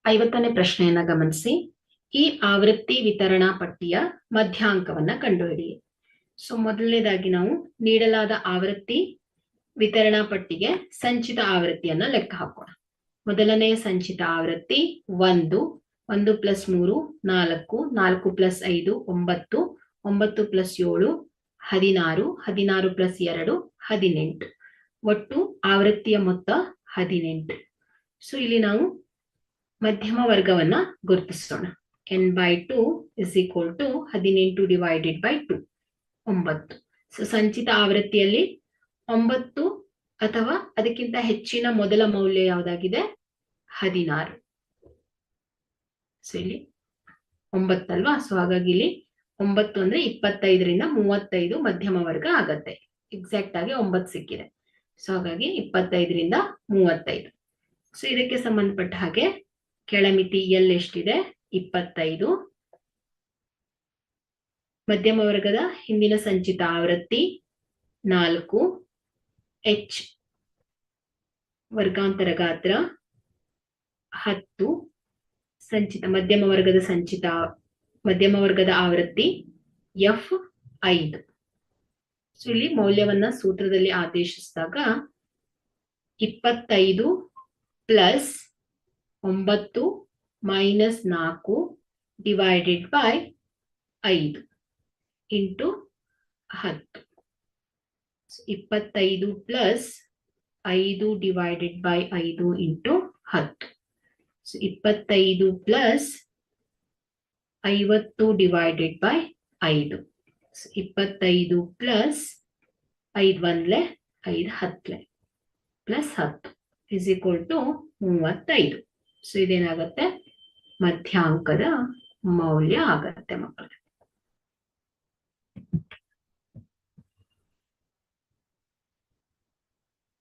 50ನೇ ಪ್ರಶ್ನೆಯನ್ನ ಗಮನಿಸಿ. ಈ ಆವೃತ್ತಿ ವಿತರಣಾ ಪಟ್ಟಿಯ ಮಧ್ಯಾಂಕವನ್ನ ಕಂಡುಹಿಡಿಯಿ. ಸೊ ಮೊದಲನೇದಾಗಿ ನಾವು ನೀಡಲಾದ ಆವೃತ್ತಿ ವಿತರಣಾ ಪಟ್ಟಿಗೆ ಸಂಚಿತ ಆವೃತ್ತಿಯನ್ನ ಲೆಕ್ಕ ಹಾಕೋಣ. ಮೊದಲನೆಯ ಸಂಚಿತ ಆವೃತ್ತಿ 1, 1 + 3 4, 4 + 5 9, 9 + 7 16, 16 + 2 18. ಒಟ್ಟು ಆವೃತ್ತಿಯ ಮೊತ್ತ 18. ಸೊ ಇಲ್ಲಿ ನಾವು ಮಧ್ಯಮ ವರ್ಗವನ್ನ ಗುರುತಿಸೋಣ. n/2 = 18 divided by 2 9. ಸೊ ಸಂಚಿತ ಆವೃತ್ತಿಯಲ್ಲಿ 9 ಅಥವಾ ಅದಕ್ಕಿಂತ ಹೆಚ್ಚಿನ ಮೊದಲ ಮೌಲ್ಯ ಯಾವುದಾಗಿದೆ? 16. ಸೊ ಇಲ್ಲಿ 9 ಅಲ್ವಾ? ಸೊ ಹಾಗಾಗಿ ಇಲ್ಲಿ 9 ಅಂದ್ರೆ 25ರಿಂದ 35 ಮಧ್ಯಮ ವರ್ಗ ಆಗತ್ತೆ. ಎಕ್ಸಾಕ್ಟ್ ಆಗಿ 9 ಸಿಕ್ಕಿದೆ. ಸೊ ಹಾಗಾಗಿ 25ರಿಂದ 35. ಸೊ ಇದಕ್ಕೆ ಸಂಬಂಧಪಟ್ಟ ಹಾಗೆ ಕೆಳಮಿತಿ L ಎಷ್ಟಿದೆ? 25. ಮಧ್ಯಮ ವರ್ಗದ ಹಿಂದಿನ ಸಂಚಿತ ಆವೃತ್ತಿ 4. H ವರ್ಗಾಂತರ ಗಾತ್ರ 10. ಸಂಚಿತ ಮಧ್ಯಮ ವರ್ಗದ ಆವೃತ್ತಿ F 5. ಸೊ ಇಲ್ಲಿ ಮೌಲ್ಯವನ್ನ ಸೂತ್ರದಲ್ಲಿ ಆದೇಶಿಸಿದಾಗ 25 + 9 - 4 divided by 5 into 10. 25 + 5 divided by 5 into 10. 25 + 50 divided by 5. 25 + 5 1 5 10 plus 10 = 35. So ಇದೇನಾಗತ್ತೆ? ಮಧ್ಯಾಂಕದ ಮೌಲ್ಯ ಆಗತ್ತೆ ಮಕ್ಕಳೇ.